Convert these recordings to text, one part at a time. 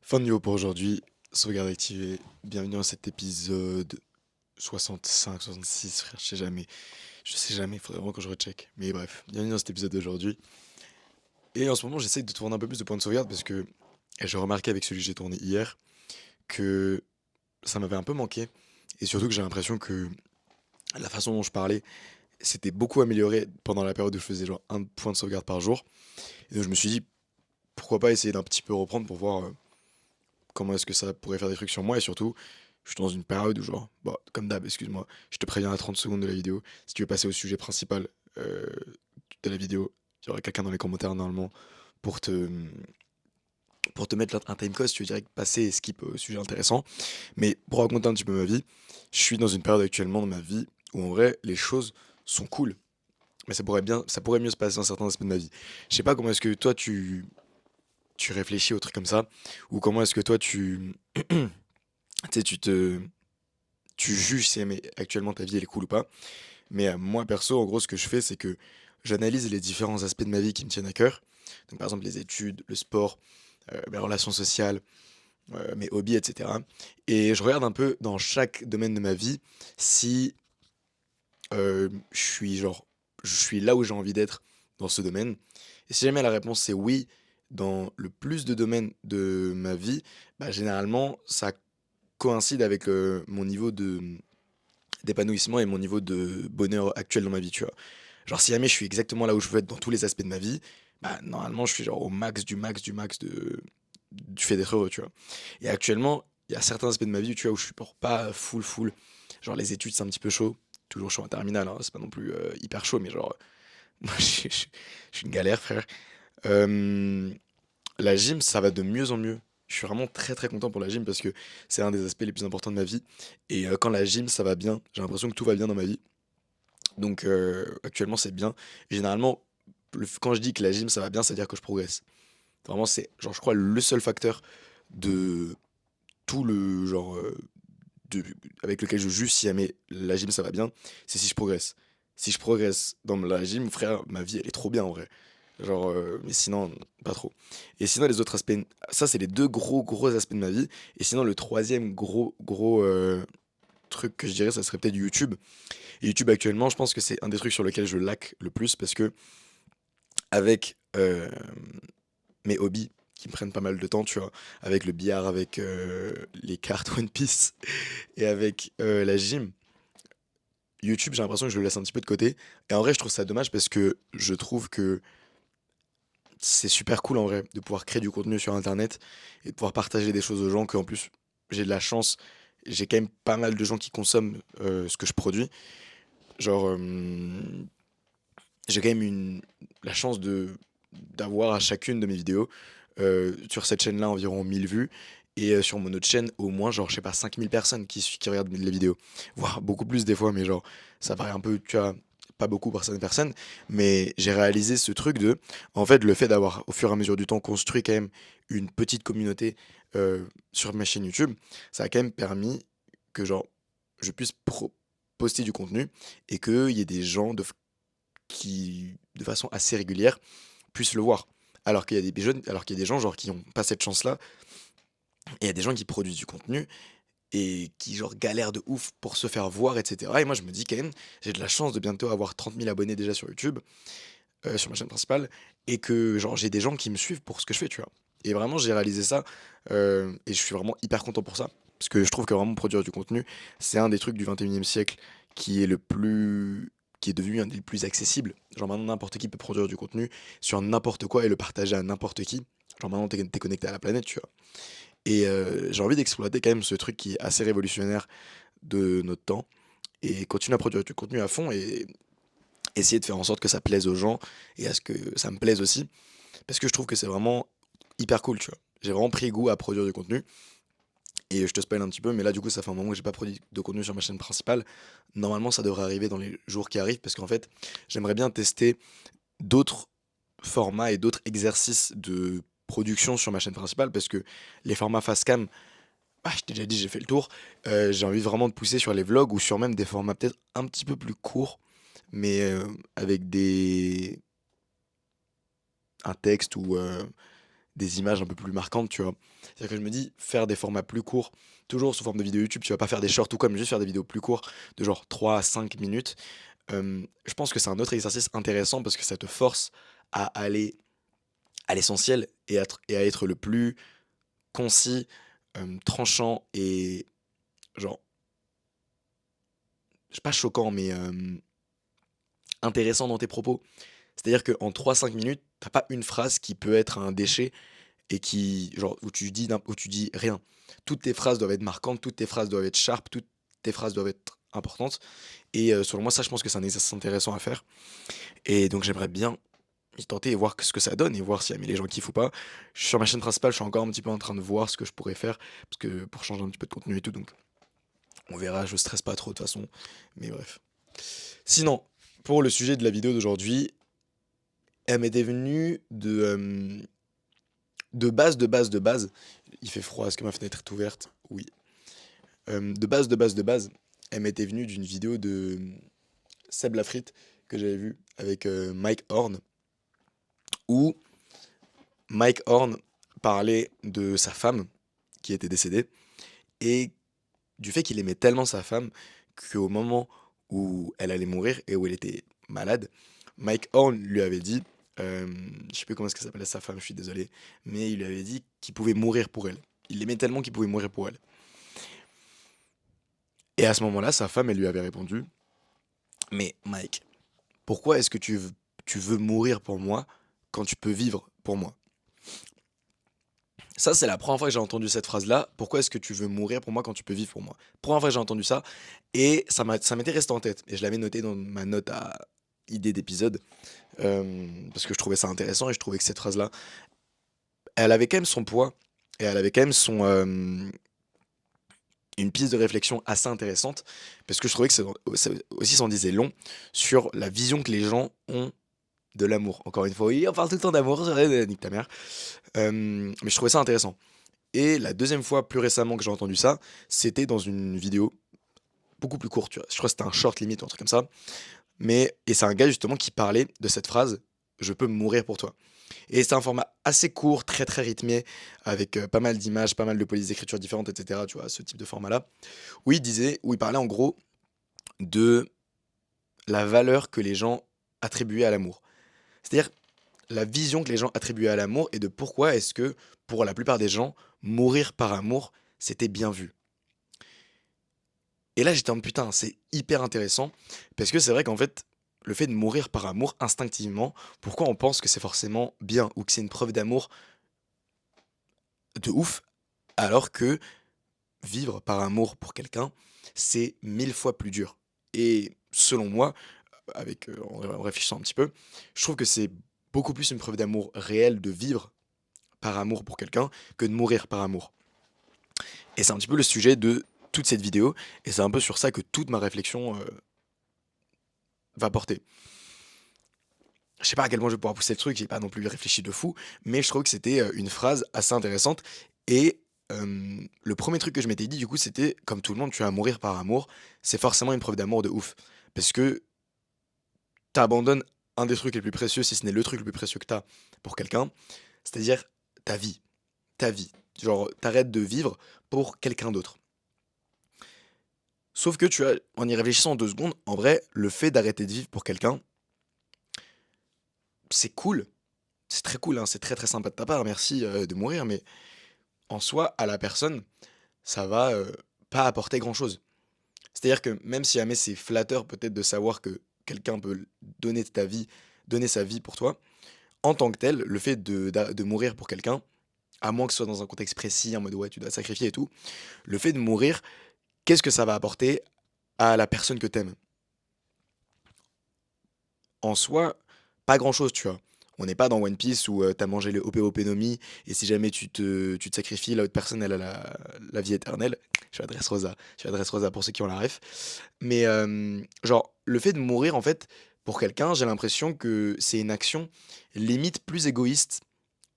Fin de niveau pour aujourd'hui, sauvegarde activée. Bienvenue dans cet épisode 65, 66, frère, je sais jamais. Je sais jamais, faudrait vraiment que je recheck. Mais bref, bienvenue dans cet épisode d'aujourd'hui. Et en ce moment, j'essaye de tourner un peu plus de points de sauvegarde parce que j'ai remarqué avec celui que j'ai tourné hier que ça m'avait un peu manqué. Et surtout que j'ai l'impression que la façon dont je parlais s'était beaucoup amélioré pendant la période où je faisais genre un point de sauvegarde par jour. Et donc je me suis dit, pourquoi pas essayer d'un petit peu reprendre pour voir comment est-ce que ça pourrait faire des trucs sur moi et surtout je suis dans une période où genre bah comme d'hab excuse-moi je te préviens à 30 secondes de la vidéo si tu veux passer au sujet principal euh, de la vidéo il y aura quelqu'un dans les commentaires normalement pour te pour te mettre un timecode si tu veux direct passer et skip au sujet intéressant mais pour raconter un petit peu ma vie je suis dans une période actuellement de ma vie où en vrai les choses sont cool mais ça pourrait mieux se passer dans certains aspects de ma vie je sais pas comment est-ce que toi tu réfléchis aux trucs comme ça ou comment est-ce que toi tu sais, tu juges si actuellement ta vie elle est cool ou pas. Mais moi perso, en gros, ce que je fais, c'est que j'analyse les différents aspects de ma vie qui me tiennent à cœur. Donc par exemple les études, le sport, mes relations sociales, mes hobbies, etc. Et je regarde un peu dans chaque domaine de ma vie si je suis là où j'ai envie d'être dans ce domaine. Et si jamais la réponse c'est oui, dans le plus de domaines de ma vie, bah, généralement ça coïncide avec mon niveau d'épanouissement et mon niveau de bonheur actuel dans ma vie, tu vois. Genre, si jamais je suis exactement là où je veux être dans tous les aspects de ma vie, bah, normalement, je suis genre au max du max du max du fait d'être heureux, tu vois. Et actuellement, il y a certains aspects de ma vie, tu vois, où je suis pas full full. Genre, les études, c'est un petit peu chaud. Toujours chaud en terminale, hein, c'est pas non plus hyper chaud, mais genre, moi, je suis une galère, frère. Euh, la gym, ça va de mieux en mieux. Je suis vraiment très très content pour la gym parce que c'est un des aspects les plus importants de ma vie. Et quand la gym, ça va bien, j'ai l'impression que tout va bien dans ma vie. Donc actuellement, c'est bien. Et généralement, quand je dis que la gym, ça va bien, ça veut dire que je progresse. Vraiment, c'est genre, je crois, le seul facteur de tout le genre de, avec lequel je juge si jamais la gym, ça va bien, c'est si je progresse. Si je progresse dans la gym, frère, ma vie, elle est trop bien en vrai. Genre, mais sinon, pas trop. Et sinon, les autres aspects, ça, c'est les deux gros aspects de ma vie. Et sinon, le troisième gros truc que je dirais, ça serait peut-être YouTube. Et YouTube, actuellement, je pense que c'est un des trucs sur lesquels je laque le plus parce que, avec mes hobbies qui me prennent pas mal de temps, tu vois, avec le billard, avec les cartes One Piece et avec la gym, YouTube, j'ai l'impression que je le laisse un petit peu de côté. Et en vrai, je trouve ça dommage parce que je trouve que c'est super cool en vrai de pouvoir créer du contenu sur internet et de pouvoir partager des choses aux gens qu'en plus j'ai de la chance, j'ai quand même pas mal de gens qui consomment ce que je produis. Genre j'ai quand même la chance de d'avoir à chacune de mes vidéos sur cette chaîne-là environ 1000 vues et sur mon autre chaîne au moins genre je sais pas 5000 personnes qui regardent les vidéos, voire beaucoup plus des fois mais genre ça paraît un peu tu vois pas beaucoup pour certaines personnes mais j'ai réalisé ce truc de en fait le fait d'avoir au fur et à mesure du temps construit quand même une petite communauté sur ma chaîne YouTube, ça a quand même permis que genre je puisse poster du contenu et qu'il y ait des gens qui, de façon assez régulière, puissent le voir. Alors qu'il y a des jeunes, alors qu'il y a des gens genre qui n'ont pas cette chance-là, et il y a des gens qui produisent du contenu et qui genre galèrent de ouf pour se faire voir, etc. Et moi je me dis quand même, j'ai de la chance de bientôt avoir 30 000 abonnés déjà sur YouTube, sur ma chaîne principale, et que genre j'ai des gens qui me suivent pour ce que je fais, tu vois. Et vraiment j'ai réalisé ça, et je suis vraiment hyper content pour ça. Parce que je trouve que vraiment produire du contenu, c'est un des trucs du 21e siècle qui est le plus qui est devenu un des plus accessibles. Genre maintenant n'importe qui peut produire du contenu sur n'importe quoi et le partager à n'importe qui. Genre maintenant t'es connecté à la planète, tu vois. Et j'ai envie d'exploiter quand même ce truc qui est assez révolutionnaire de notre temps et continuer à produire du contenu à fond et essayer de faire en sorte que ça plaise aux gens et à ce que ça me plaise aussi. Parce que je trouve que c'est vraiment hyper cool, tu vois. J'ai vraiment pris goût à produire du contenu. Et je te spoil un petit peu, mais là du coup ça fait un moment que j'ai pas produit de contenu sur ma chaîne principale. Normalement ça devrait arriver dans les jours qui arrivent parce qu'en fait j'aimerais bien tester d'autres formats et d'autres exercices de production sur ma chaîne principale parce que les formats face cam, ah, je t'ai déjà dit j'ai fait le tour. J'ai envie vraiment de pousser sur les vlogs ou sur même des formats peut-être un petit peu plus courts mais avec un texte ou des images un peu plus marquantes, tu vois? C'est-à-dire que je me dis, faire des formats plus courts, toujours sous forme de vidéo YouTube, tu vas pas faire des shorts ou quoi, mais juste faire des vidéos plus courtes de genre 3 à 5 minutes. Je pense que c'est un autre exercice intéressant parce que ça te force à aller à l'essentiel et à être le plus concis, tranchant et genre, pas choquant, mais intéressant dans tes propos. C'est-à-dire qu'en 3 5 minutes, t'as pas une phrase qui peut être un déchet et qui genre, où tu dis rien. Toutes tes phrases doivent être marquantes, toutes tes phrases doivent être sharp, toutes tes phrases doivent être importantes et selon moi, ça, je pense que c'est un exercice intéressant à faire et donc j'aimerais bien y tenter et voir ce que ça donne et voir si jamais les gens kiffent ou pas. Sur ma chaîne principale, je suis encore un petit peu en train de voir ce que je pourrais faire parce que pour changer un petit peu de contenu et tout, donc on verra, je stresse pas trop de toute façon, mais bref. Sinon, pour le sujet de la vidéo d'aujourd'hui, elle m'était venue de base. Il fait froid, est-ce que ma fenêtre est ouverte? Oui. De base, elle m'était venue d'une vidéo de Seb Lafrite que j'avais vue avec Mike Horn, où Mike Horn parlait de sa femme qui était décédée et du fait qu'il aimait tellement sa femme qu'au moment où elle allait mourir et où elle était malade, Mike Horn lui avait dit, je sais plus comment est-ce qu'elle s'appelait sa femme, je suis désolé, mais il lui avait dit qu'il pouvait mourir pour elle. Il l'aimait tellement qu'il pouvait mourir pour elle. Et à ce moment-là, sa femme, elle lui avait répondu, mais Mike, pourquoi est-ce que tu veux mourir pour moi quand tu peux vivre pour moi? Ça, c'est la première fois que j'ai entendu cette phrase-là. Pourquoi est-ce que tu veux mourir pour moi quand tu peux vivre pour moi? Première fois que j'ai entendu ça, et ça m'était resté en tête. Et je l'avais noté dans ma note à idée d'épisode, parce que je trouvais ça intéressant et je trouvais que cette phrase-là, elle avait quand même son poids, et elle avait quand même une piste de réflexion assez intéressante, parce que je trouvais que ça aussi s'en disait long sur la vision que les gens ont de l'amour. Encore une fois, oui, on parle tout le temps d'amour, nique ta mère. Mais je trouvais ça intéressant. Et la deuxième fois, plus récemment, que j'ai entendu ça, c'était dans une vidéo beaucoup plus courte, tu vois. Je crois que c'était un short limite ou un truc comme ça. Et c'est un gars justement qui parlait de cette phrase, je peux mourir pour toi. Et c'est un format assez court, très très rythmé, avec pas mal d'images, pas mal de polices d'écriture différentes, etc. Tu vois, ce type de format-là. Où il parlait en gros de la valeur que les gens attribuaient à l'amour. C'est-à-dire la vision que les gens attribuaient à l'amour et de pourquoi est-ce que, pour la plupart des gens, mourir par amour, c'était bien vu. Et là, j'étais en putain, c'est hyper intéressant, parce que c'est vrai qu'en fait, le fait de mourir par amour instinctivement, pourquoi on pense que c'est forcément bien ou que c'est une preuve d'amour de ouf, alors que vivre par amour pour quelqu'un, c'est 1000 fois plus dur. Et selon moi, en réfléchissant un petit peu, je trouve que c'est beaucoup plus une preuve d'amour réel de vivre par amour pour quelqu'un que de mourir par amour. Et c'est un petit peu le sujet de toute cette vidéo, et c'est un peu sur ça que toute ma réflexion va porter. Je sais pas à quel point je vais pouvoir pousser le truc, j'ai pas non plus réfléchi de fou, mais je trouve que c'était une phrase assez intéressante. Et le premier truc que je m'étais dit, du coup, c'était comme tout le monde, tu vas mourir par amour, c'est forcément une preuve d'amour de ouf. Parce que t'abandonnes un des trucs les plus précieux, si ce n'est le truc le plus précieux que t'as pour quelqu'un, c'est-à-dire ta vie. Ta vie. Genre, t'arrêtes de vivre pour quelqu'un d'autre. Sauf que tu as, en y réfléchissant en 2 secondes, en vrai, le fait d'arrêter de vivre pour quelqu'un, c'est cool. C'est très cool, hein, c'est très très sympa de ta part, merci de mourir, mais en soi, à la personne, ça va pas apporter grand-chose. C'est-à-dire que même si jamais c'est flatteur peut-être de savoir que quelqu'un peut donner sa vie pour toi, en tant que tel, le fait de mourir pour quelqu'un, à moins que ce soit dans un contexte précis, en mode ouais, tu dois te sacrifier et tout, le fait de mourir, qu'est-ce que ça va apporter à la personne que t'aimes? En soi, pas grand-chose, tu vois. On n'est pas dans One Piece où t'as mangé le OP Nomi et si jamais tu te sacrifies, l'autre personne elle a la vie éternelle. Je suis à Dressrosa. Je suis à Dressrosa pour ceux qui ont la ref. Mais genre, le fait de mourir en fait, pour quelqu'un, j'ai l'impression que c'est une action limite plus égoïste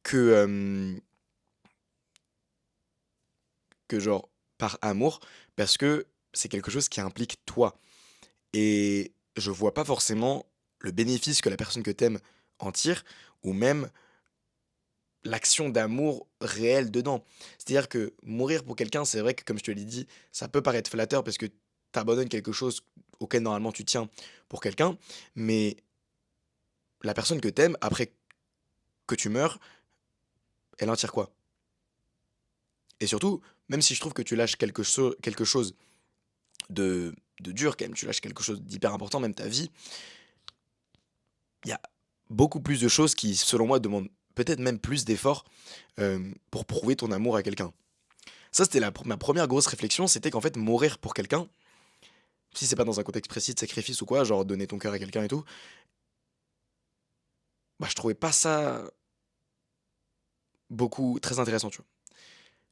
que, que genre par amour parce que c'est quelque chose qui implique toi. Et je vois pas forcément le bénéfice que la personne que t'aimes en tire ou même l'action d'amour réelle dedans. C'est-à-dire que mourir pour quelqu'un, c'est vrai que comme je te l'ai dit, ça peut paraître flatteur parce que tu abandonnes quelque chose auquel normalement tu tiens pour quelqu'un, mais la personne que t'aimes, après que tu meurs, elle en tire quoi? Et surtout, même si je trouve que tu lâches quelque chose de dur quand même, tu lâches quelque chose d'hyper important, même ta vie, il y a beaucoup plus de choses qui, selon moi, demandent peut-être même plus d'efforts pour prouver ton amour à quelqu'un. Ça, c'était ma première grosse réflexion, c'était qu'en fait, mourir pour quelqu'un, si c'est pas dans un contexte précis de sacrifice ou quoi, genre donner ton cœur à quelqu'un et tout, bah je trouvais pas ça beaucoup très intéressant, tu vois.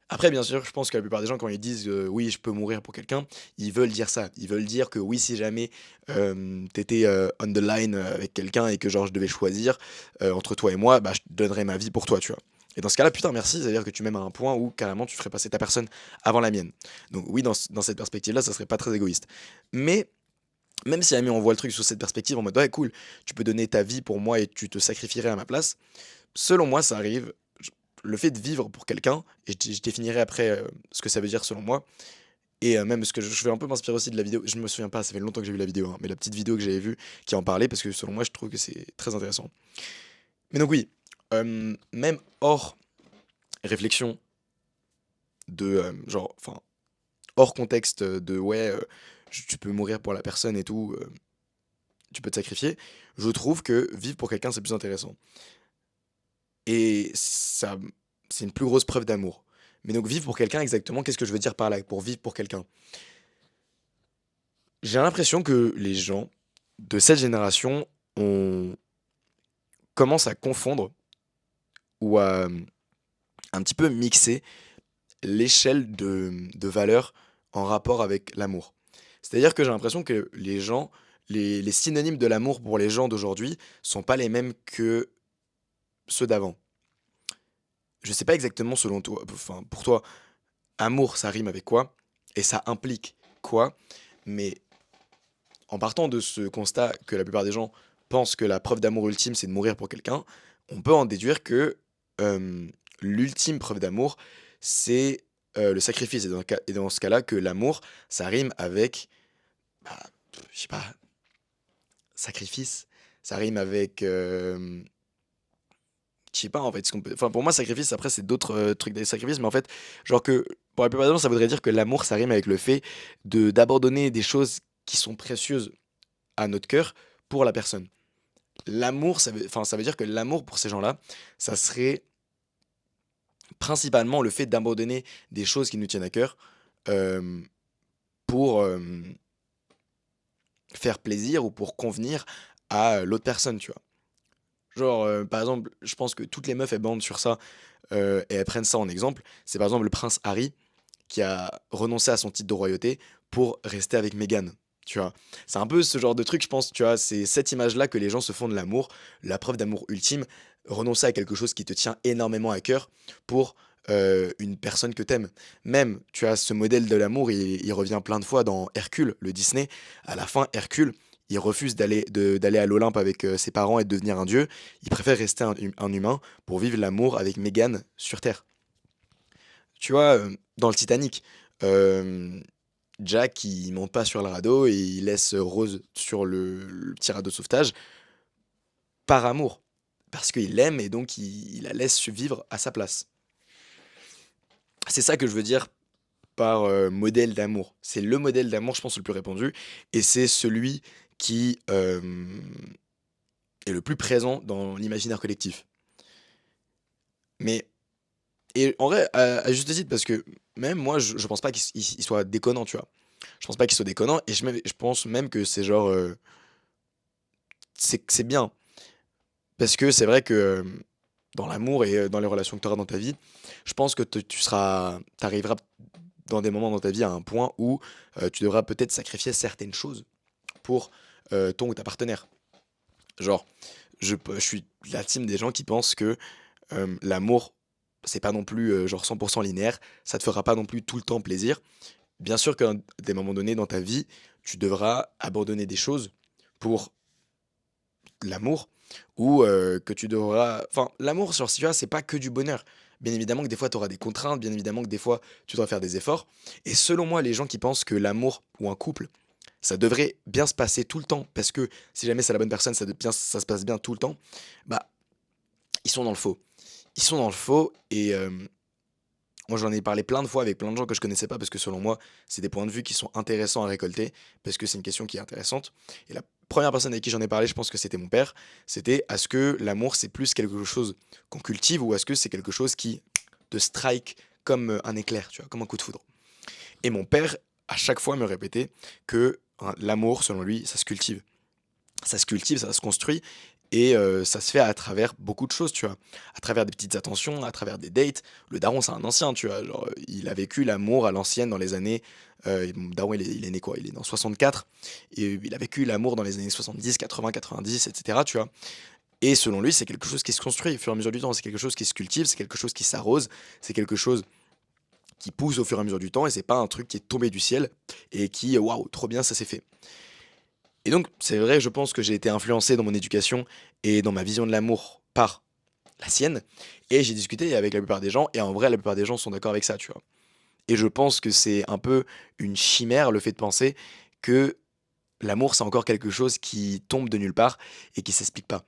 Après, bien sûr, je pense que la plupart des gens, quand ils disent oui, je peux mourir pour quelqu'un, ils veulent dire ça. Ils veulent dire que oui, si jamais t'étais on the line avec quelqu'un et que genre je devais choisir entre toi et moi, bah je donnerais ma vie pour toi, tu vois. Et dans ce cas-là, putain, merci, c'est-à-dire que tu m'aimes à un point où carrément tu ferais passer ta personne avant la mienne. Donc oui, dans cette perspective-là, ça serait pas très égoïste. Mais même si jamais on voit le truc sous cette perspective en mode ouais, cool, tu peux donner ta vie pour moi et tu te sacrifierais à ma place, selon moi, ça arrive. Le fait de vivre pour quelqu'un, et je définirai après ce que ça veut dire selon moi, et même ce que je vais un peu m'inspirer aussi de la vidéo. Je me souviens pas, ça fait longtemps que j'ai vu la vidéo, hein, mais la petite vidéo que j'avais vue qui en parlait, parce que selon moi, je trouve que c'est très intéressant. Mais donc, oui, même hors réflexion de genre, enfin, hors contexte de ouais, tu peux mourir pour la personne et tout, tu peux te sacrifier, je trouve que vivre pour quelqu'un, c'est plus intéressant. Et ça, c'est une plus grosse preuve d'amour. Mais donc vivre pour quelqu'un, exactement, qu'est-ce que je veux dire par là, pour vivre pour quelqu'un? J'ai l'impression que les gens de cette génération on commencent à confondre ou à un petit peu mixer l'échelle de valeurs en rapport avec l'amour. C'est-à-dire que j'ai l'impression que les gens, les synonymes de l'amour pour les gens d'aujourd'hui sont pas les mêmes que ceux d'avant. Je sais pas exactement selon toi, enfin pour toi, amour, ça rime avec quoi? Et ça implique quoi? Mais en partant de ce constat que la plupart des gens pensent que la preuve d'amour ultime, c'est de mourir pour quelqu'un, on peut en déduire que l'ultime preuve d'amour, c'est le sacrifice. Et dans ce cas-là, que l'amour, ça rime avec, bah, je sais pas, sacrifice. Ça rime avec, je sais pas en fait. Enfin, pour moi, sacrifice, après, c'est d'autres trucs des sacrifices, mais en fait, genre que pour la plupart des gens, ça voudrait dire que l'amour, ça rime avec le fait d'abandonner des choses qui sont précieuses à notre cœur pour la personne. L'amour, ça veut dire que l'amour pour ces gens-là, ça serait principalement le fait d'abandonner des choses qui nous tiennent à cœur euh, pour faire plaisir ou pour convenir à l'autre personne, tu vois. Genre, par exemple, je pense que toutes les meufs, elles bandent sur ça et elles prennent ça en exemple. C'est par exemple le prince Harry qui a renoncé à son titre de royauté pour rester avec Meghan. Tu vois, c'est un peu ce genre de truc, je pense, tu vois, c'est cette image-là que les gens se font de l'amour, la preuve d'amour ultime, renoncer à quelque chose qui te tient énormément à cœur pour une personne que t'aimes. Même, tu as ce modèle de l'amour, il revient plein de fois dans Hercule, le Disney. À la fin, Hercule, il refuse d'aller à l'Olympe avec ses parents et de devenir un dieu. Il préfère rester un humain pour vivre l'amour avec Meghan sur Terre. Tu vois, dans le Titanic, euh, Jack, il monte pas sur le radeau et il laisse Rose sur le petit radeau de sauvetage par amour. Parce qu'il l'aime et donc il la laisse vivre à sa place. C'est ça que je veux dire par modèle d'amour. C'est le modèle d'amour, je pense, le plus répandu. Et c'est celui qui est le plus présent dans l'imaginaire collectif. Mais, et en vrai, à juste titre, parce que même moi, je pense pas qu'il soit déconnant, tu vois. Je pense pas qu'il soit déconnant et je pense même que c'est genre. C'est bien. Parce que c'est vrai que dans l'amour et dans les relations que tu auras dans ta vie, je pense que t'arriveras dans des moments dans ta vie à un point où tu devras peut-être sacrifier certaines choses pour ton ou ta partenaire. Genre, je suis la team des gens qui pensent que l'amour, c'est pas non plus genre 100% linéaire, ça te fera pas non plus tout le temps plaisir. Bien sûr qu'à des moments donnés dans ta vie, tu devras abandonner des choses pour l'amour ou que tu devras enfin, l'amour, genre, si tu vois, c'est pas que du bonheur. Bien évidemment que des fois, tu auras des contraintes, bien évidemment que des fois, tu dois faire des efforts et selon moi, les gens qui pensent que l'amour ou un couple, ça devrait bien se passer tout le temps parce que si jamais c'est la bonne personne, ça se passe bien tout le temps, bah, ils sont dans le faux. Ils sont dans le faux et moi, j'en ai parlé plein de fois avec plein de gens que je connaissais pas parce que selon moi, c'est des points de vue qui sont intéressants à récolter parce que c'est une question qui est intéressante. Et la première personne avec qui j'en ai parlé, je pense que c'était mon père. C'était est-ce que l'amour c'est plus quelque chose qu'on cultive ou est-ce que c'est quelque chose qui te strike comme un éclair, tu vois, comme un coup de foudre. Et mon père, à chaque fois, me répétait que hein, l'amour, selon lui, ça se cultive. Ça se cultive, ça se construit et ça se fait à travers beaucoup de choses, tu vois? À travers des petites attentions, à travers des dates. Le daron, c'est un ancien, tu vois? Genre, il a vécu l'amour à l'ancienne dans les années, mon daron, il est né quoi? Il est né en 64 et il a vécu l'amour dans les années 70, 80, 90 et cetera, tu vois? Et selon lui, c'est quelque chose qui se construit au fur et à mesure du temps. C'est quelque chose qui se cultive, c'est quelque chose qui s'arrose, c'est quelque chose qui pousse au fur et à mesure du temps et c'est pas un truc qui est tombé du ciel et qui, waouh, trop bien, ça s'est fait. Et donc, c'est vrai, je pense que j'ai été influencé dans mon éducation et dans ma vision de l'amour par la sienne. Et j'ai discuté avec la plupart des gens, et en vrai, la plupart des gens sont d'accord avec ça, tu vois. Et je pense que c'est un peu une chimère, le fait de penser que l'amour, c'est encore quelque chose qui tombe de nulle part et qui s'explique pas.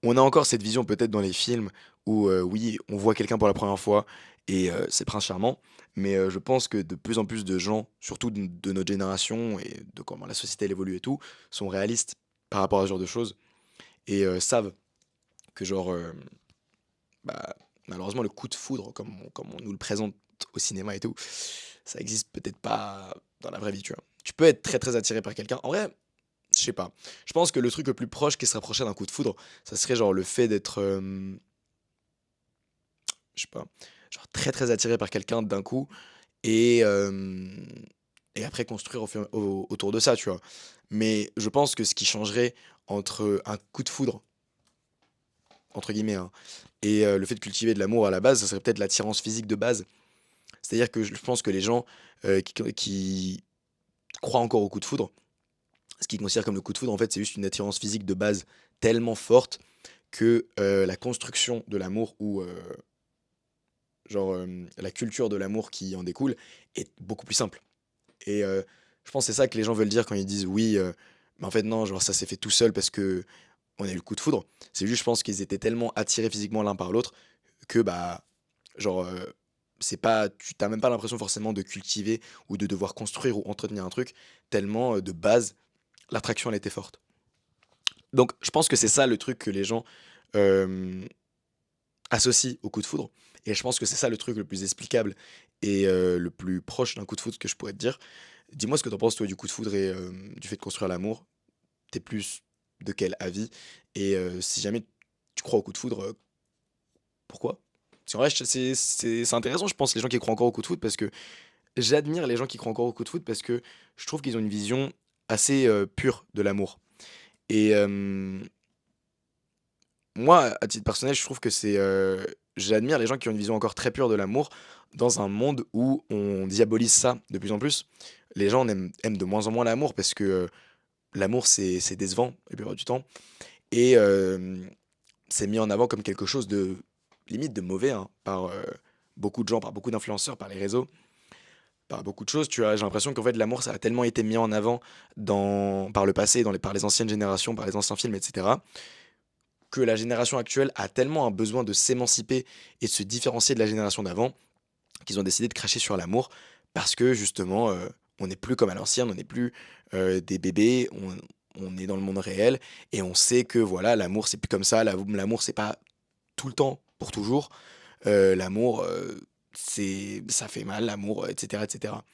On a encore cette vision peut-être dans les films où, oui, on voit quelqu'un pour la première fois et c'est Prince Charmant, mais je pense que de plus en plus de gens, surtout de notre génération et de comment la société elle évolue et tout, sont réalistes par rapport à ce genre de choses et savent que genre, bah, malheureusement le coup de foudre comme on nous le présente au cinéma et tout, ça existe peut-être pas dans la vraie vie, tu vois? Tu peux être très, très attiré par quelqu'un. En vrai, je sais pas. Je pense que le truc le plus proche qui se rapprocherait d'un coup de foudre, ça serait genre le fait d'être, je sais pas, genre très, très attiré par quelqu'un d'un coup et et après construire autour de ça, tu vois? Mais je pense que ce qui changerait entre un coup de foudre, entre guillemets, hein, et le fait de cultiver de l'amour à la base, ça serait peut-être l'attirance physique de base. C'est-à-dire que je pense que les gens, qui croient encore au coup de foudre, ce qu'ils considèrent comme le coup de foudre, en fait, c'est juste une attirance physique de base tellement forte que, la construction de l'amour ou, genre, la culture de l'amour qui en découle est beaucoup plus simple et je pense que c'est ça que les gens veulent dire quand ils disent: «Oui, mais en fait non, genre ça s'est fait tout seul parce que on a eu le coup de foudre». C'est juste, je pense qu'ils étaient tellement attirés physiquement l'un par l'autre que, bah, genre, c'est pas tu tu même pas l'impression forcément de cultiver ou de devoir construire ou entretenir un truc tellement, de base, l'attraction elle était forte. Donc je pense que c'est ça le truc que les gens, hem, associent au coup de foudre et je pense que c'est ça le truc le plus explicable et le plus proche d'un coup de foudre que je pourrais te dire. Dis-moi ce que tu en penses toi du coup de foudre et du fait de construire l'amour? T'es plus de quel avis? Et si jamais tu crois au coup de foudre, pourquoi? Parce qu'en vrai c'est intéressant je pense les gens qui croient encore au coup de foudre parce que j'admire les gens qui croient encore au coup de foudre parce que je trouve qu'ils ont une vision assez, pure de l'amour et moi, à titre personnel, je trouve que j'admire les gens qui ont une vision encore très pure de l'amour dans un monde où on diabolise ça de plus en plus. Les gens aiment de moins en moins l'amour parce que, l'amour c'est décevant la plupart du temps et c'est mis en avant comme quelque chose de limite de mauvais, hein, par, beaucoup de gens, par beaucoup d'influenceurs, par les réseaux, par beaucoup de choses, tu vois? J'ai l'impression qu'en fait l'amour ça a tellement été mis en avant par le passé, par les anciennes générations, par les anciens films et cetera, que la génération actuelle a tellement un besoin de s'émanciper et de se différencier de la génération d'avant, qu'ils ont décidé de cracher sur l'amour parce que justement, on n'est plus comme à l'ancienne, on n'est plus, des bébés, on est dans le monde réel et on sait que voilà, l'amour c'est plus comme ça, l'amour c'est pas tout le temps, pour toujours. L'amour, ça fait mal l'amour, et cetera et cetera.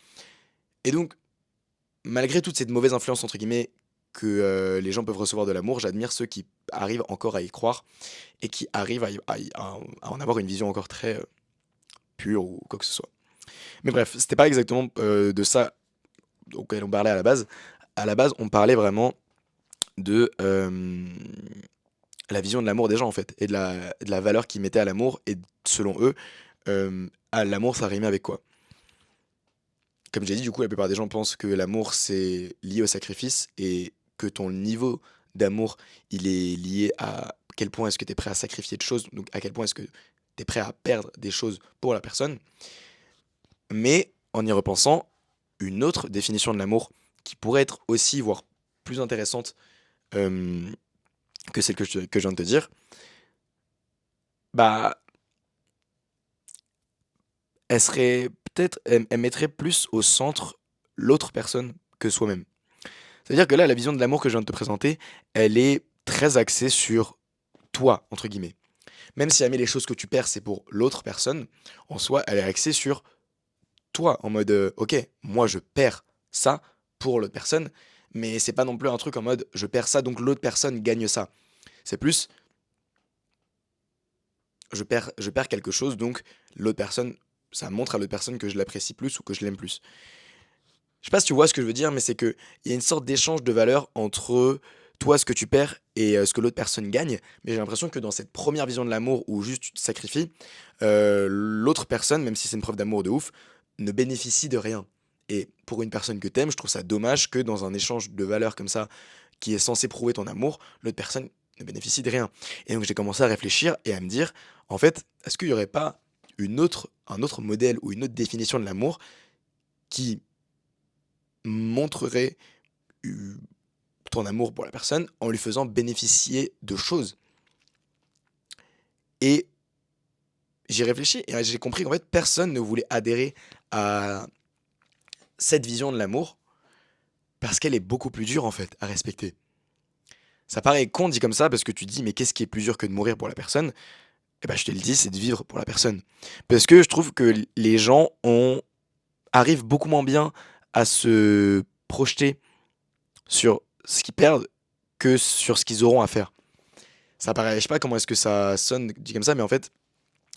Et donc, malgré toute cette «mauvaise influence» entre guillemets que, les gens peuvent recevoir de l'amour, j'admire ceux qui arrivent encore à y croire et qui arrivent à en avoir une vision encore très, pure ou quoi que ce soit. Mais bref, c'était pas exactement, de ça auquel on parlait à la base. À la base, on parlait vraiment de, la vision de l'amour des gens, en fait et de la valeur qu'ils mettaient à l'amour et selon eux, l'amour, ça rimait avec quoi? Comme j'ai dit, du coup, la plupart des gens pensent que l'amour, c'est lié au sacrifice et que ton niveau d'amour, il est lié à quel point est-ce que tu es prêt à sacrifier de choses, donc à quel point est-ce que tu es prêt à perdre des choses pour la personne. Mais en y repensant, une autre définition de l'amour qui pourrait être aussi, voire plus intéressante euh, que celle que je viens de te dire, bah, elle serait peut-être, elle mettrait plus au centre l'autre personne que soi-même. C'est-à-dire que là, la vision de l'amour que je viens de te présenter, elle est très axée sur toi, entre guillemets. Même si jamais les choses que tu perds, c'est pour l'autre personne, en soi, elle est axée sur toi, en mode, ok, moi je perds ça pour l'autre personne, mais c'est pas non plus un truc en mode, je perds ça, donc l'autre personne gagne ça. C'est plus, je perds quelque chose, donc l'autre personne, ça montre à l'autre personne que je l'apprécie plus ou que je l'aime plus. Je sais pas si tu vois ce que je veux dire, mais c'est que il y a une sorte d'échange de valeur entre toi, ce que tu perds, et ce que l'autre personne gagne. Mais j'ai l'impression que dans cette première vision de l'amour où juste tu te sacrifies, l'autre personne, même si c'est une preuve d'amour de ouf, ne bénéficie de rien. Et pour une personne que t'aimes, je trouve ça dommage que dans un échange de valeurs comme ça, qui est censé prouver ton amour, l'autre personne ne bénéficie de rien. Et donc j'ai commencé à réfléchir et à me dire, en fait, est-ce qu'il n'y aurait pas un autre modèle ou une autre définition de l'amour qui montrerait euh, ton amour pour la personne en lui faisant bénéficier de choses. Et j'ai réfléchi et j'ai compris qu'en fait, personne ne voulait adhérer à cette vision de l'amour parce qu'elle est beaucoup plus dure en fait à respecter. Ça paraît con dit comme ça parce que tu te dis mais qu'est-ce qui est plus dur que de mourir pour la personne? Eh ben je te le dis, c'est de vivre pour la personne. Parce que je trouve que les gens arrivent beaucoup moins bien à se projeter sur ce qu'ils perdent que sur ce qu'ils auront à faire. Ça paraît, je sais pas comment est-ce que ça sonne dit comme ça, mais en fait,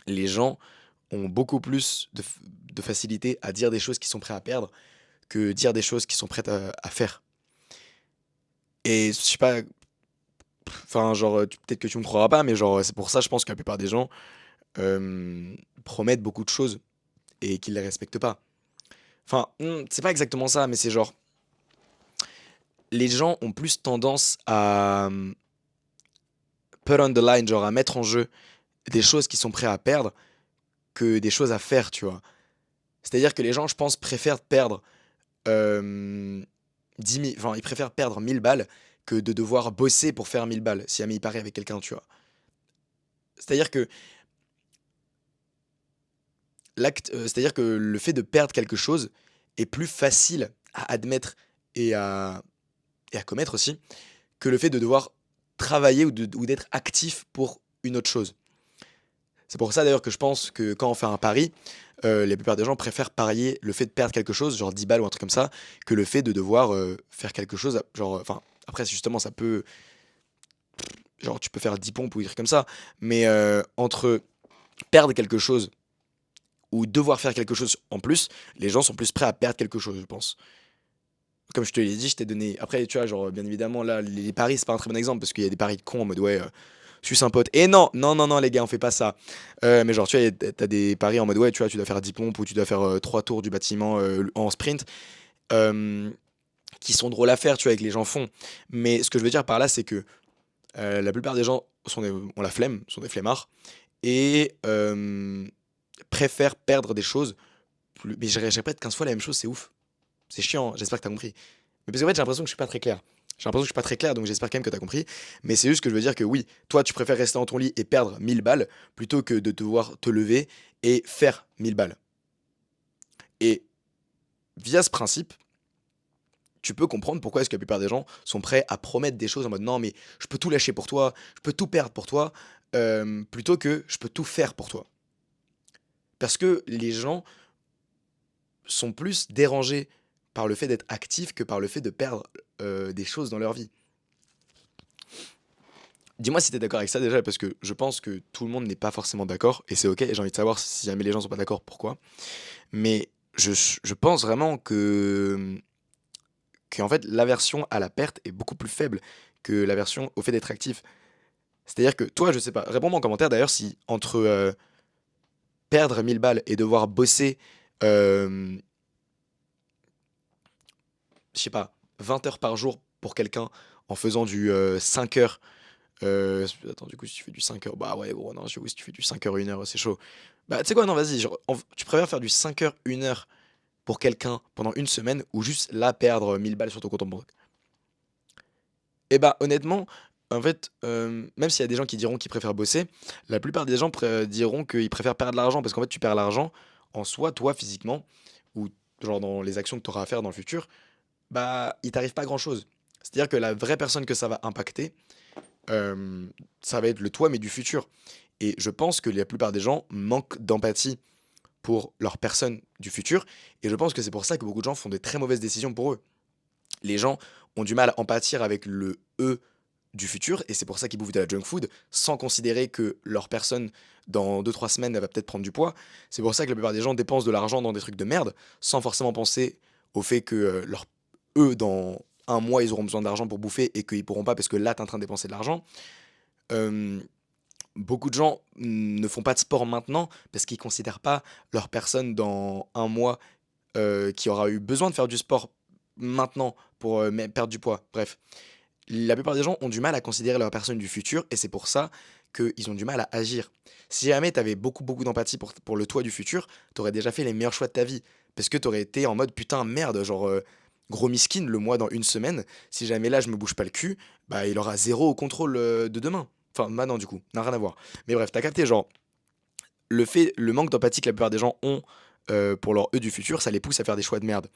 les gens ont beaucoup plus de facilité à dire des choses qu'ils sont prêts à perdre que dire des choses qu'ils sont prêts à faire. Et je sais pas, enfin, genre, peut-être que tu me croiras pas, mais genre, c'est pour ça, je pense que la plupart des gens promettent beaucoup de choses et qu'ils les respectent pas. Enfin, c'est pas exactement ça, mais c'est genre, les gens ont plus tendance à put on the line, genre à mettre en jeu des choses qu'ils sont prêts à perdre que des choses à faire, tu vois. C'est-à-dire que les gens, je pense, préfèrent perdre 10 000, enfin, ils préfèrent perdre 1000 balles que de devoir bosser pour faire 1000 balles, si jamais ils parient avec quelqu'un, tu vois. C'est-à-dire que c'est-à-dire que le fait de perdre quelque chose est plus facile à admettre et à, et à commettre aussi que le fait de devoir travailler ou d'être actif pour une autre chose. C'est pour ça d'ailleurs que je pense que quand on fait un pari, la plupart des gens préfèrent parier le fait de perdre quelque chose, genre 10 balles ou un truc comme ça, que le fait de devoir faire quelque chose, genre, enfin, après justement ça peut, genre tu peux faire 10 pompes ou des trucs comme ça, mais entre perdre quelque chose ou devoir faire quelque chose en plus, les gens sont plus prêts à perdre quelque chose, je pense. Comme je te l'ai dit, je t'ai donné. Après, tu vois, genre, bien évidemment, là, les paris, c'est pas un très bon exemple parce qu'il y a des paris de cons en mode, ouais, suce un pote. Et non, non, non, non, les gars, on fait pas ça. Mais genre, tu vois, t'as des paris en mode, ouais, tu vois, tu dois faire 10 pompes ou tu dois faire 3 tours du bâtiment en sprint euh, qui sont drôles à faire, tu vois, et que les gens font. Mais ce que je veux dire par là, c'est que la plupart des gens ont la flemme, sont des flemmards et préfèrent perdre des choses. Mais je répète 15 fois la même chose, c'est ouf. C'est chiant, hein, j'espère que t'as compris. Mais parce qu'en fait, j'ai l'impression que je suis pas très clair. J'ai l'impression que je suis pas très clair, donc j'espère quand même que t'as compris. Mais c'est juste que je veux dire que oui, toi, tu préfères rester dans ton lit et perdre 1000 balles plutôt que de devoir te lever et faire 1000 balles. Et via ce principe, tu peux comprendre pourquoi est-ce que la plupart des gens sont prêts à promettre des choses en mode non, mais je peux tout lâcher pour toi, je peux tout perdre pour toi, plutôt que je peux tout faire pour toi. Parce que les gens sont plus dérangés par le fait d'être actifs que par le fait de perdre des choses dans leur vie. Dis-moi si t'es d'accord avec ça déjà, parce que je pense que tout le monde n'est pas forcément d'accord, et c'est ok, et j'ai envie de savoir si jamais les gens sont pas d'accord, pourquoi. Mais je pense vraiment que en fait, l'aversion à la perte est beaucoup plus faible que l'aversion au fait d'être actif. C'est-à-dire que toi, je sais pas, réponds-moi en commentaire d'ailleurs si entre perdre 1000 balles et devoir bosser, euh, je sais pas, 20 heures par jour pour quelqu'un en faisant du 5 heures. Attends, du coup, si tu fais du 5 heures, bah ouais, gros, non, j'avoue, si tu fais du 5 heures, 1 heure, c'est chaud. Bah, tu sais quoi, non, vas-y, genre, tu préfères faire du 5 heures, 1 heure pour quelqu'un pendant une semaine ou juste là perdre 1000 balles sur ton compte en banque? Et bah, honnêtement, en fait, même s'il y a des gens qui diront qu'ils préfèrent bosser, la plupart des gens diront qu'ils préfèrent perdre de l'argent parce qu'en fait, tu perds l'argent en soi, toi, physiquement, ou genre dans les actions que tu auras à faire dans le futur, bah, il t'arrive pas grand-chose. C'est-à-dire que la vraie personne que ça va impacter, ça va être le toi, mais du futur. Et je pense que la plupart des gens manquent d'empathie pour leur personne du futur. Et je pense que c'est pour ça que beaucoup de gens font des très mauvaises décisions pour eux. Les gens ont du mal à empâtir avec le eux du futur, et c'est pour ça qu'ils bouffent de la junk food, sans considérer que leur personne, dans 2 3 semaines, elle va peut-être prendre du poids. C'est pour ça que la plupart des gens dépensent de l'argent dans des trucs de merde, sans forcément penser au fait que eux, dans un mois, ils auront besoin d'argent pour bouffer et qu'ils pourront pas parce que là, tu es en train de dépenser de l'argent. Euh, Beaucoup de gens ne font pas de sport maintenant parce qu'ils considèrent pas leur personne dans un mois qui aura eu besoin de faire du sport maintenant pour perdre du poids. Bref, la plupart des gens ont du mal à considérer leur personne du futur et c'est pour ça qu'ils ont du mal à agir. Si jamais tu avais beaucoup, beaucoup d'empathie pour le toi du futur, tu aurais déjà fait les meilleurs choix de ta vie. Parce que tu aurais été en mode putain, merde, genre gros miskin, le mois dans une semaine. Si jamais là je me bouge pas le cul, bah il aura zéro au contrôle de demain. Enfin, maintenant du coup, n'a rien à voir. Mais bref, t'as capté, genre, le manque d'empathie que la plupart des gens ont pour leur eux du futur, ça les pousse à faire des choix de merde.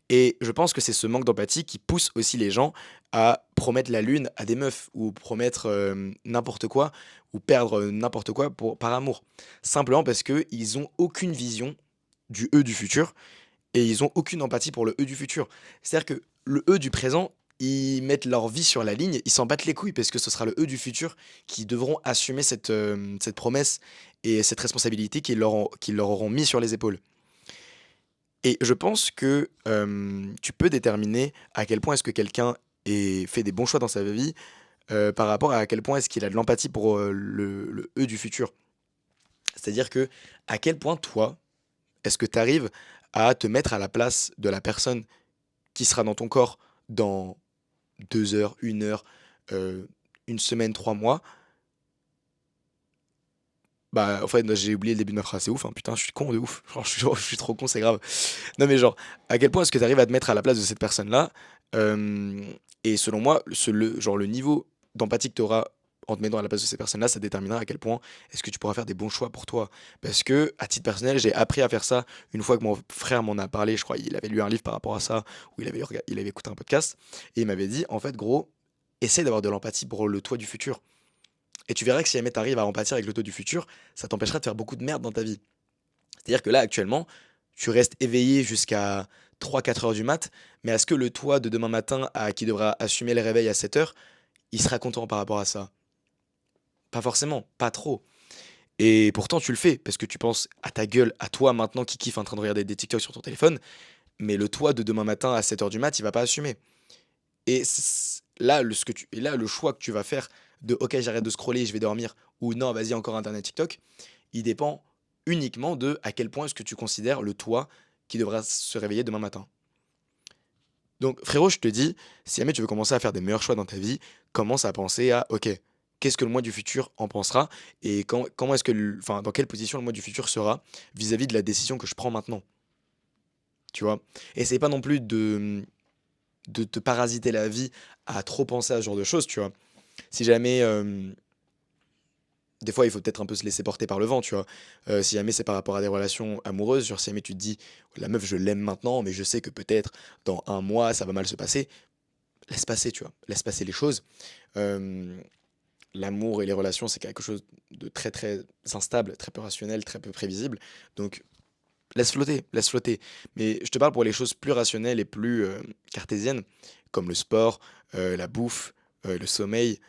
Et je pense que c'est ce manque d'empathie qui pousse aussi les gens à promettre la lune à des meufs ou promettre n'importe quoi ou perdre n'importe quoi par amour. Simplement parce qu'ils ont aucune vision du eux du futur et ils ont aucune empathie pour le eux du futur. C'est-à-dire que le eux du présent, ils mettent leur vie sur la ligne, ils s'en battent les couilles parce que ce sera le eux du futur qui devront assumer cette promesse et cette responsabilité qu'ils leur auront mis sur les épaules. Et je pense que tu peux déterminer à quel point est-ce que quelqu'un fait des bons choix dans sa vie par rapport à quel point est-ce qu'il a de l'empathie pour le eux du futur. C'est-à-dire que à quel point toi, est-ce que tu arrives à te mettre à la place de la personne qui sera dans ton corps dans 2 heures, 1 heure, euh, une semaine, 3 mois. Bah, en fait, j'ai oublié le début de ma phrase, c'est ouf, hein, putain, je suis con de ouf. Genre, je suis trop con, c'est grave. Non, mais genre, à quel point est-ce que tu arrives à te mettre à la place de cette personne-là et selon moi, genre, le niveau d'empathie que tu auras en te mettant à la place de ces personnes-là, ça déterminera à quel point est-ce que tu pourras faire des bons choix pour toi. Parce que, à titre personnel, j'ai appris à faire ça une fois que mon frère m'en a parlé. Je crois il avait lu un livre par rapport à ça, ou il avait écouté un podcast, et il m'avait dit, en fait, gros, essaie d'avoir de l'empathie pour le toi du futur. Et tu verras que si jamais tu arrives à empathier avec le toi du futur, ça t'empêchera de faire beaucoup de merde dans ta vie. C'est-à-dire que là, actuellement, tu restes éveillé jusqu'à 3 4 heures du mat, mais est-ce que le toi de demain matin, qui devra assumer le réveil à 7 heures, il sera content par rapport à ça? Pas forcément, pas trop. Et pourtant, tu le fais, parce que tu penses à ta gueule, à toi maintenant qui kiffe en train de regarder des TikTok sur ton téléphone, mais le toi de demain matin à 7 heures du mat, il va pas assumer. Et là, et là, le choix que tu vas faire de ok, j'arrête de scroller, je vais dormir, ou non, vas-y, encore internet TikTok, il dépend uniquement de à quel point est-ce que tu considères le toi qui devra se réveiller demain matin. Donc, frérot, je te dis, si jamais tu veux commencer à faire des meilleurs choix dans ta vie, commence à penser à ok, qu'est-ce que le moi du futur en pensera et comment est-ce que, enfin, dans quelle position le moi du futur sera vis-à-vis de la décision que je prends maintenant, tu vois. Et c'est pas non plus de te parasiter la vie à trop penser à ce genre de choses, tu vois. Si jamais, des fois, il faut peut-être un peu se laisser porter par le vent, tu vois. Si jamais c'est par rapport à des relations amoureuses, genre si jamais tu te dis, la meuf, je l'aime maintenant, mais je sais que peut-être dans un mois, ça va mal se passer, laisse passer, tu vois. Laisse passer les choses. Euh, L'amour et les relations, c'est quelque chose de très, très instable, très peu rationnel, très peu prévisible. Donc, laisse flotter, laisse flotter. Mais je te parle pour les choses plus rationnelles et plus cartésiennes, comme le sport, la bouffe, le sommeil,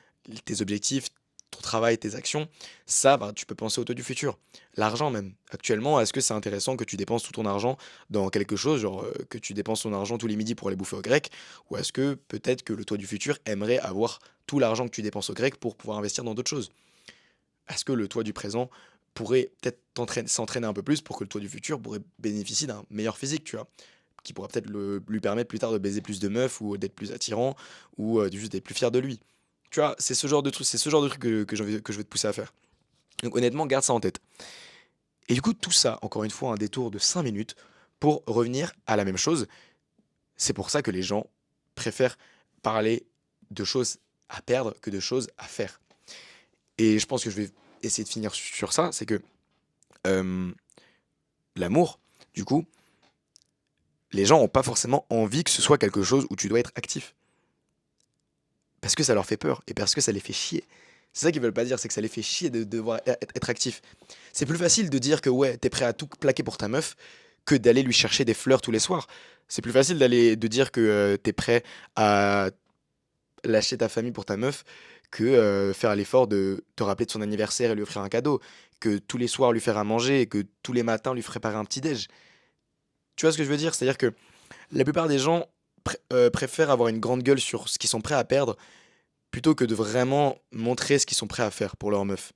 tes objectifs, ton travail, tes actions. Ça, bah, tu peux penser au taux du futur. L'argent même. Actuellement, est-ce que c'est intéressant que tu dépenses tout ton argent dans quelque chose, genre que tu dépenses ton argent tous les midis pour aller bouffer au grec, ou est-ce que peut-être que le toi du futur aimerait avoir tout l'argent que tu dépenses au grec pour pouvoir investir dans d'autres choses? Est-ce que le toi du présent pourrait peut-être s'entraîner un peu plus pour que le toi du futur pourrait bénéficier d'un meilleur physique, tu vois? qui pourra peut-être lui permettre plus tard de baiser plus de meufs ou d'être plus attirant ou juste d'être plus fier de lui. Tu vois, c'est ce genre de truc que je vais te pousser à faire. Donc honnêtement, garde ça en tête. Et du coup, tout ça, encore une fois, un détour de 5 minutes pour revenir à la même chose. C'est pour ça que les gens préfèrent parler de choses à perdre que de choses à faire. Et je pense que je vais essayer de finir sur ça, c'est que euh, l'amour, du coup, les gens n'ont pas forcément envie que ce soit quelque chose où tu dois être actif. Parce que ça leur fait peur et parce que ça les fait chier. C'est ça qu'ils veulent pas dire, c'est que ça les fait chier de devoir être actif. C'est plus facile de dire que ouais, t'es prêt à tout plaquer pour ta meuf que d'aller lui chercher des fleurs tous les soirs. C'est plus facile de dire que t'es prêt à lâcher ta famille pour ta meuf que faire l'effort de te rappeler de son anniversaire et lui offrir un cadeau, que tous les soirs lui faire à manger et que tous les matins lui préparer un petit déj. Tu vois ce que je veux dire? C'est-à-dire que la plupart des gens préfèrent avoir une grande gueule sur ce qu'ils sont prêts à perdre plutôt que de vraiment montrer ce qu'ils sont prêts à faire pour leur meuf.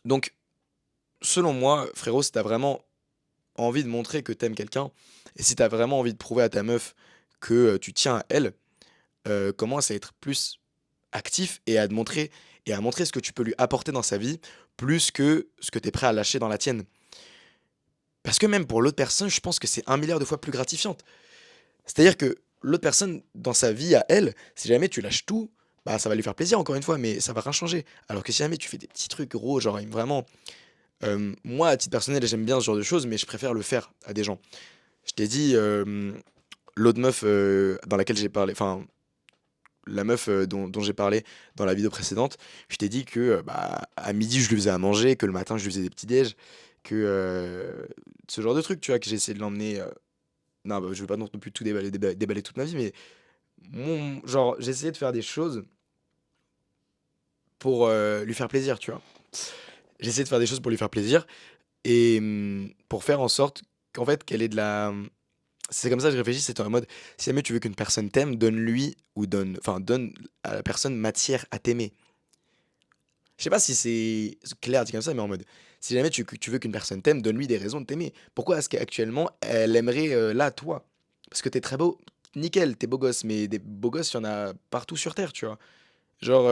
Donc, selon moi, frérot, si t'as vraiment envie de montrer que t'aimes quelqu'un, et si t'as vraiment envie de prouver à ta meuf que tu tiens à elle, commence à être plus actif et à montrer ce que tu peux lui apporter dans sa vie, plus que ce que t'es prêt à lâcher dans la tienne. Parce que même pour l'autre personne, je pense que c'est un milliard de fois plus gratifiante. C'est-à-dire que l'autre personne, dans sa vie à elle, si jamais tu lâches tout, bah ça va lui faire plaisir encore une fois, mais ça va rien changer. Alors que si jamais tu fais des petits trucs gros, genre vraiment, moi à titre personnel j'aime bien ce genre de choses, mais je préfère le faire à des gens. Je t'ai dit, l'autre meuf dans laquelle j'ai parlé, enfin la meuf dont j'ai parlé dans la vidéo précédente, je t'ai dit que bah, à midi je lui faisais à manger, que le matin je lui faisais des petits déj, que ce genre de truc, tu vois, que j'ai essayé de l'emmener. Non, bah, je veux pas non plus tout déballer toute ma vie, mais genre, j'ai essayé de faire des choses pour lui faire plaisir, tu vois. J'ai essayé de faire des choses pour lui faire plaisir et pour faire en sorte qu'en fait, qu'elle ait de la. C'est comme ça que je réfléchis, c'est en mode, si jamais tu veux qu'une personne t'aime, donne-lui ou donne à la personne matière à t'aimer. Je sais pas si c'est clair dit comme ça, mais en mode, si jamais tu veux qu'une personne t'aime, donne-lui des raisons de t'aimer. Pourquoi est-ce qu'actuellement, elle aimerait là, toi? Parce que t'es très beau, nickel, t'es beau gosse, mais des beaux gosses, il y en a partout sur Terre, tu vois. Genre,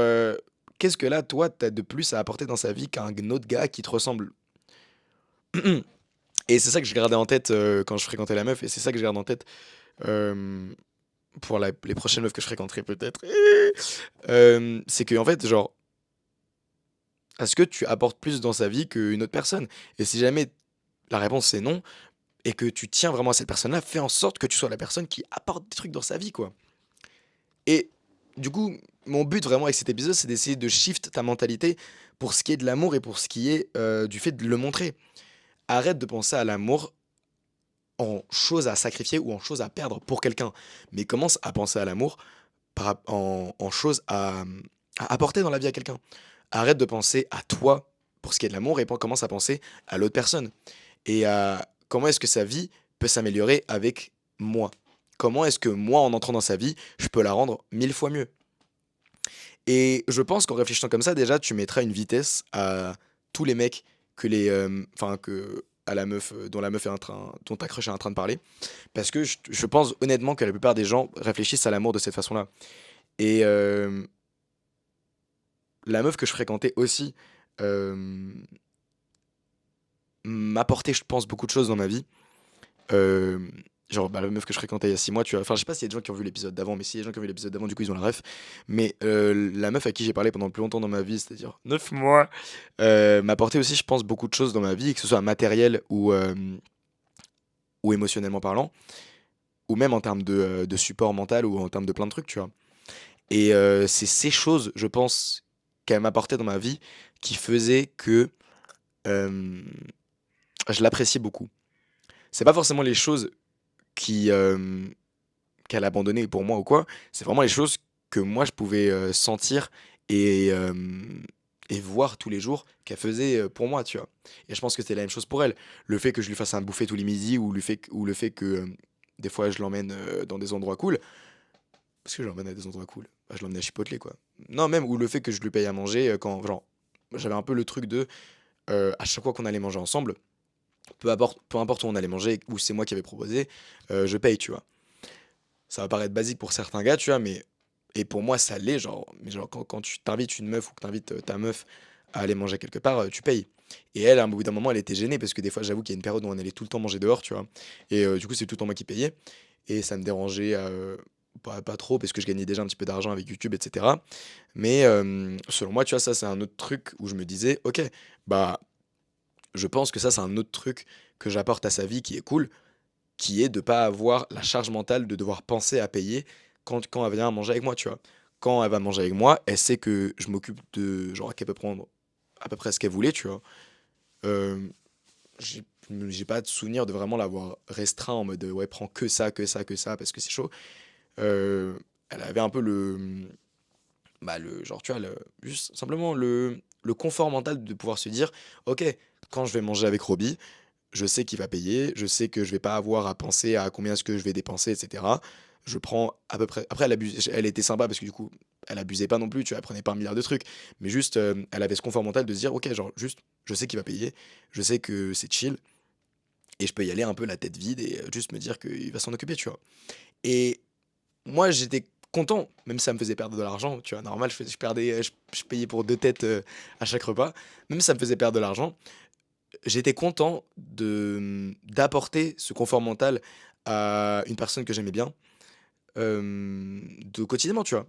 qu'est-ce que là, toi, t'as de plus à apporter dans sa vie qu'un autre gars qui te ressemble? Et c'est ça que je gardais en tête quand je fréquentais la meuf, et c'est ça que je garde en tête euh, pour les prochaines meufs que je fréquenterai peut-être. C'est que, en fait, genre, est-ce que tu apportes plus dans sa vie qu'une autre personne? Et si jamais la réponse c'est non, et que tu tiens vraiment à cette personne-là, fais en sorte que tu sois la personne qui apporte des trucs dans sa vie, quoi. Et du coup, mon but vraiment avec cet épisode, c'est d'essayer de shift ta mentalité pour ce qui est de l'amour et pour ce qui est du fait de le montrer. Arrête de penser à l'amour en chose à sacrifier ou en chose à perdre pour quelqu'un, mais commence à penser à l'amour en chose à apporter dans la vie à quelqu'un. Arrête de penser à toi pour ce qui est de l'amour et commence à penser à l'autre personne et à comment est-ce que sa vie peut s'améliorer avec moi. Comment est-ce que moi, en entrant dans sa vie, je peux la rendre 1000 fois mieux. Et je pense qu'en réfléchissant comme ça, déjà, tu mettras une vitesse à tous les mecs que à la meuf dont la meuf est en train, dont ta crush est en train de parler, parce que je pense honnêtement que la plupart des gens réfléchissent à l'amour de cette façon-là. Et la meuf que je fréquentais aussi euh, m'apportait, je pense, beaucoup de choses dans ma vie. Euh, genre, bah, la meuf que je fréquentais il y a 6 mois, tu vois. Enfin, je sais pas s'il y a des gens qui ont vu l'épisode d'avant, mais s'il y a des gens qui ont vu l'épisode d'avant, du coup, ils ont la ref. Mais la meuf à qui j'ai parlé pendant le plus longtemps dans ma vie, c'est-à-dire 9 mois, m'a apporté aussi, je pense, beaucoup de choses dans ma vie, que ce soit matériel ou émotionnellement parlant, ou même en termes de support mental ou en termes de plein de trucs, tu vois. Et c'est ces choses, je pense, qu'elle m'apportait dans ma vie qui faisaient que euh, je l'appréciais beaucoup. C'est pas forcément les choses qui, qu'elle abandonnait pour moi ou quoi, c'est vraiment les choses que moi je pouvais sentir et, euh, et voir tous les jours qu'elle faisait pour moi, tu vois. Et je pense que c'était la même chose pour elle. Le fait que je lui fasse un buffet tous les midis ou le fait que des fois je l'emmène dans des endroits cool, parce que je l'emmène à des endroits cool, bah, je l'emmène à Chipotle quoi. Non, même, ou le fait que je lui paye à manger quand, genre, j'avais un peu le truc de, à chaque fois qu'on allait manger ensemble, peu importe où on allait manger, ou c'est moi qui avais proposé, je paye, tu vois. Ça va paraître basique pour certains gars, tu vois, mais et pour moi, ça l'est, genre, mais genre, quand tu t'invites une meuf ou que t'invites ta meuf à aller manger quelque part, tu payes. Et elle, à un bout d'un moment, elle était gênée parce que des fois, j'avoue qu'il y a une période où on allait tout le temps manger dehors, tu vois. Et du coup, c'est tout le temps moi qui payais. Et ça me dérangeait pas trop parce que je gagnais déjà un petit peu d'argent avec YouTube, etc. Mais selon moi, tu vois, ça, c'est un autre truc où je me disais, ok, bah, je pense que ça, c'est un autre truc que j'apporte à sa vie qui est cool, qui est de pas avoir la charge mentale de devoir penser à payer quand elle vient manger avec moi, tu vois. Quand elle va manger avec moi, elle sait que je m'occupe de genre qu'elle peut prendre à peu près ce qu'elle voulait, tu vois. Euh, j'ai j'ai pas de souvenir de vraiment l'avoir restreint en mode ouais, prends que ça, que ça, que ça, parce que c'est chaud. Elle avait un peu le genre, tu vois, juste simplement le confort mental de pouvoir se dire, ok, quand je vais manger avec Roby, je sais qu'il va payer, je sais que je vais pas avoir à penser à combien est-ce que je vais dépenser, etc. Je prends à peu près. Après, elle était sympa parce que du coup, elle abusait pas non plus, tu vois, elle prenait pas un milliard de trucs. Mais juste, elle avait ce confort mental de se dire, ok, genre, juste, je sais qu'il va payer, je sais que c'est chill, et je peux y aller un peu la tête vide et juste me dire qu'il va s'en occuper, tu vois. Et moi, j'étais content, même si ça me faisait perdre de l'argent, tu vois, normal, je payais pour deux têtes à chaque repas, même si ça me faisait perdre de l'argent, j'étais content d'apporter ce confort mental à une personne que j'aimais bien, de quotidiennement, tu vois?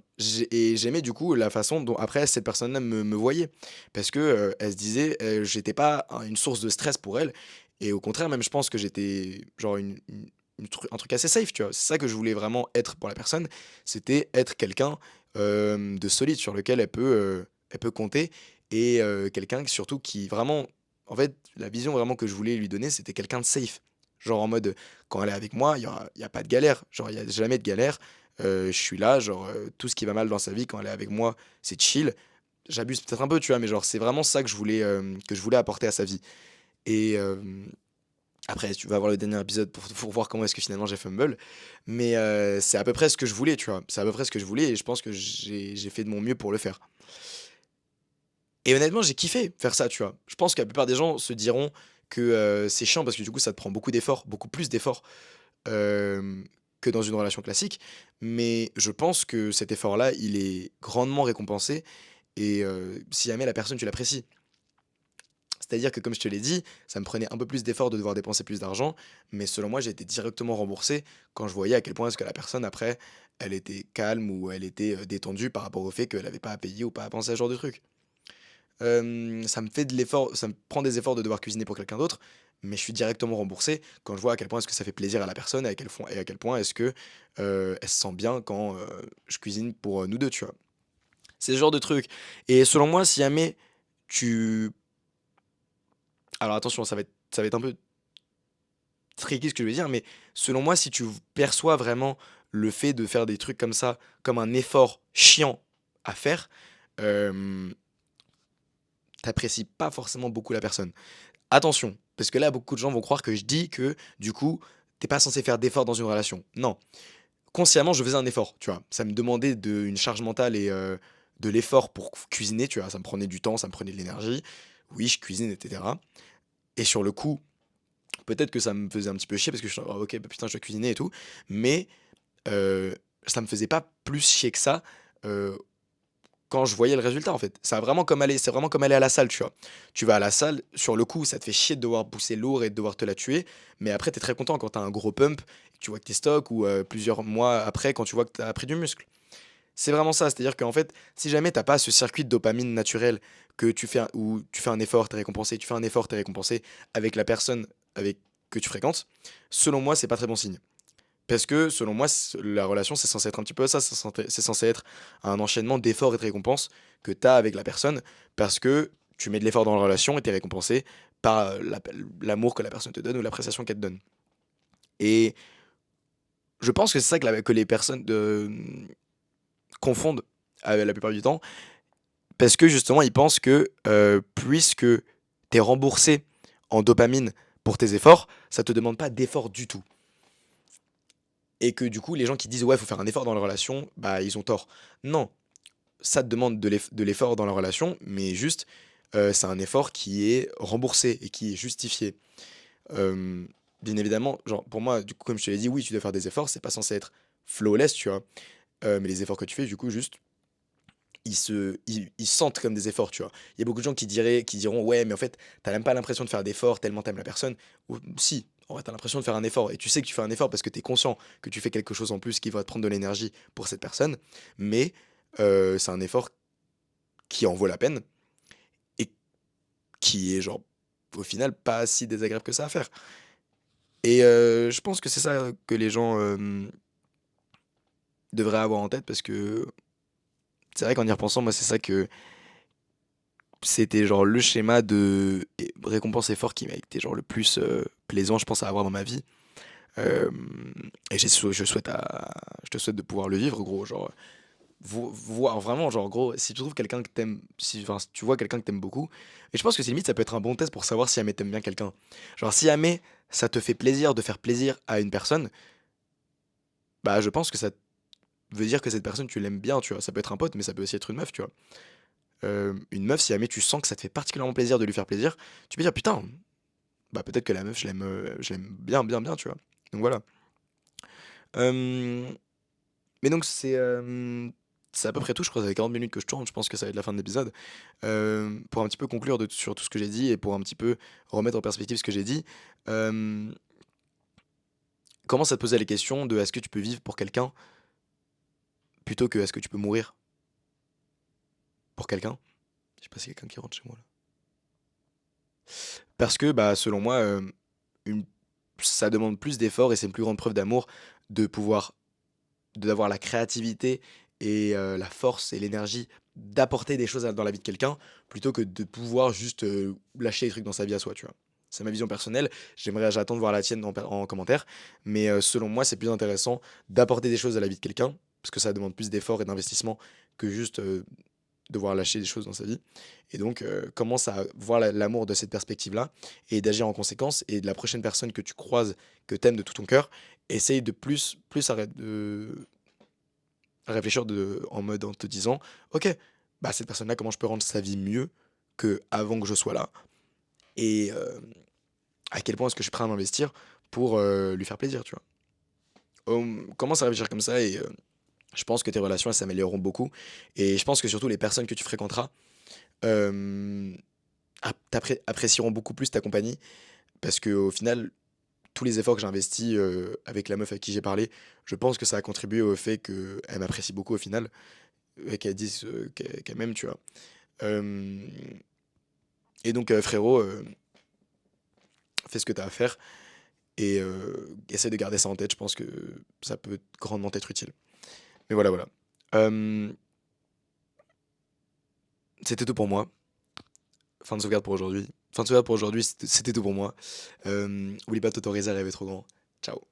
Et j'aimais du coup la façon dont après cette personne-là me voyait. Parce que, elle se disait, j'étais pas une source de stress pour elle et au contraire même je pense que j'étais genre un truc assez safe, tu vois? C'est ça que je voulais vraiment être pour la personne, c'était être quelqu'un, de solide sur lequel elle peut compter et quelqu'un surtout qui vraiment en fait, la vision vraiment que je voulais lui donner, c'était quelqu'un de safe. Genre en mode, quand elle est avec moi, il y a pas de galère, genre il y a jamais de galère, je suis là, genre, tout ce qui va mal dans sa vie quand elle est avec moi, c'est chill. J'abuse peut-être un peu, tu vois? Mais genre c'est vraiment ça que je voulais apporter à sa vie et après tu vas voir le dernier épisode pour voir comment est-ce que finalement j'ai fumble, mais c'est à peu près ce que je voulais, tu vois? C'est à peu près ce que je voulais et je pense que j'ai fait de mon mieux pour le faire et honnêtement, j'ai kiffé faire ça, tu vois? Je pense que la plupart des gens se diront que, c'est chiant parce que du coup ça te prend beaucoup d'efforts, beaucoup plus d'efforts hem, que dans une relation classique. Mais je pense que cet effort-là, il est grandement récompensé et si jamais la personne, tu l'apprécies. C'est-à-dire que comme je te l'ai dit, ça me prenait un peu plus d'effort de devoir dépenser plus d'argent, mais selon moi, j'ai été directement remboursé quand je voyais à quel point est-ce que la personne après, elle était calme ou elle était, détendue par rapport au fait qu'elle avait pas à payer ou pas à penser à ce genre de truc. Ça me fait de l'effort, ça me prend des efforts de devoir cuisiner pour quelqu'un d'autre, mais je suis directement remboursé quand je vois à quel point est-ce que ça fait plaisir à la personne et à quel point est-ce que, elle se sent bien quand, je cuisine pour, nous 2, tu vois? C'est ce genre de truc et selon moi, si jamais tu alors attention, ça va être un peu tricky ce que je vais dire, mais selon moi, si tu perçois vraiment le fait de faire des trucs comme ça, comme un effort chiant à faire, hem, tu pas forcément beaucoup la personne. Attention, parce que là, beaucoup de gens vont croire que je dis que, du coup, t'es pas censé faire d'efforts dans une relation. Non, consciemment, je faisais un effort, tu vois? Ça me demandait une charge mentale et de l'effort pour cuisiner, tu vois? Ça me prenait du temps, ça me prenait de l'énergie. Oui, je cuisine et cetera et sur le coup, peut-être que ça me faisait un petit peu chier parce que je suis: «Ah OK, bah, putain, je dois cuisiner et tout», mais heu, ça me faisait pas plus chier que ça, heu quand je voyais le résultat, en fait. C'est vraiment comme aller à la salle, tu vois? Tu vas à la salle, sur le coup, ça te fait chier de devoir pousser lourd et de devoir te la tuer, mais après, tu es très content quand tu as un gros pump, que tu vois que tu es stock ou plusieurs mois après, quand tu vois que tu as pris du muscle. C'est vraiment ça, c'est-à-dire qu'en fait, si jamais tu pas ce circuit de dopamine naturel que où tu fais un effort, tu es récompensé, tu fais un effort, tu es récompensé avec la personne avec que tu fréquentes, selon moi, c'est pas très bon signe. Parce que selon moi, la relation, c'est censé être un petit peu ça, c'est censé être un enchaînement d'efforts et de récompenses que tu as avec la personne, parce que tu mets de l'effort dans la relation et tu es récompensé par l'amour que la personne te donne ou l'appréciation qu'elle te donne. Et je pense que c'est ça que les personnes confondent la plupart du temps, parce que justement, ils pensent que puisque tu es remboursé en dopamine pour tes efforts, ça te demande pas d'effort du tout. Et que du coup, les gens qui disent ouais, il faut faire un effort dans la relation, bah ils ont tort. Non, ça te demande de l'effort dans la relation, mais juste, c'est un effort qui est remboursé et qui est justifié. Hem, Bien évidemment, genre, pour moi, du coup, comme je te l'ai dit, oui, tu dois faire des efforts, c'est pas censé être flawless, tu vois? Mais les efforts que tu fais, du coup, juste, ils sentent comme des efforts, tu vois? Il y a beaucoup de gens qui diront: «Ouais, mais en fait, tu même pas l'impression de faire d'efforts tellement tu la personne». Ou si, en vrai, tu l'impression de faire un effort et tu sais que tu fais un effort parce que tu es conscient que tu fais quelque chose en plus qui va te prendre de l'énergie pour cette personne, mais c'est un effort qui en vaut la peine et qui est genre, au final, pas si désagréable que ça à faire. Et je pense que c'est ça que les gens, devraient avoir en tête parce que c'est vrai qu'en y repensant, moi, c'est ça que c'était genre le schéma de récompense effort qui m'a été genre le plus, plaisant, je pense, à avoir dans ma vie. Et je te souhaite de pouvoir le vivre, gros, genre, voir vraiment, genre, gros, si tu trouves quelqu'un que t'aimes, si, enfin, si tu vois quelqu'un que t'aimes beaucoup, et je pense que c'est limite, ça peut être un bon test pour savoir si jamais t'aimes bien quelqu'un. Genre, si jamais ça te fait plaisir de faire plaisir à une personne, bah, je pense que ça veut dire que cette personne, tu l'aimes bien, tu vois. Ça peut être un pote, mais ça peut aussi être une meuf, tu vois. Une meuf, si jamais tu sens que ça te fait particulièrement plaisir de lui faire plaisir, tu peux dire: «Putain, bah, peut-être que la meuf, je l'aime bien, bien, bien», tu vois? Donc voilà. Hem, mais donc c'est à peu près tout, je crois, ça fait 40 minutes que je tourne, je pense que ça va être la fin de l'épisode. Pour un petit peu conclure sur tout ce que j'ai dit et pour un petit peu remettre en perspective ce que j'ai dit, hem, commence à te poser les questions de: «Est-ce que tu peux vivre pour quelqu'un?» plutôt que: «Est-ce que tu peux mourir pour quelqu'un?» Je sais pas s'il y a quelqu'un qui rentre chez moi là. Parce que, bah, selon moi, une ça demande plus d'efforts et c'est une plus grande preuve d'amour de pouvoir d'avoir la créativité et la force et l'énergie d'apporter des choses dans la vie de quelqu'un, plutôt que de pouvoir juste, lâcher les trucs dans sa vie à soi, tu vois? C'est ma vision personnelle, j'attends de voir la tienne en commentaire, mais selon moi, c'est plus intéressant d'apporter des choses à la vie de quelqu'un, parce que ça demande plus d'efforts et d'investissement que juste, devoir lâcher des choses dans sa vie. Et donc, commence à voir l'amour de cette perspective-là et d'agir en conséquence. Et de la prochaine personne que tu croises, que tu aimes de tout ton cœur, essaye de plus à réfléchir en mode en te disant: «OK, bah, cette personne-là, comment je peux rendre sa vie mieux que avant que je sois là? Et à quel point est-ce que je suis prêt à m'investir pour lui faire plaisir?» tu vois? Commence à réfléchir comme ça et je pense que tes relations, elles s'amélioreront beaucoup. Et je pense que surtout les personnes que tu fréquenteras, hem apprécieront beaucoup plus ta compagnie parce qu'au final, tous les efforts que j'ai investis, avec la meuf avec qui j'ai parlé, je pense que ça a contribué au fait qu'elle m'apprécie beaucoup au final et qu'elle dise, qu'elle m'aime, tu vois? Hem Et donc frérot, fais ce que tu as à faire et essaie de garder ça en tête. Je pense que ça peut grandement t'être utile. Mais voilà, voilà. Hem, C'était tout pour moi. Fin de sauvegarde pour aujourd'hui. Fin de sauvegarde pour aujourd'hui, c'était tout pour moi. Oublie pas de t'autoriser à rêver trop grand. Ciao.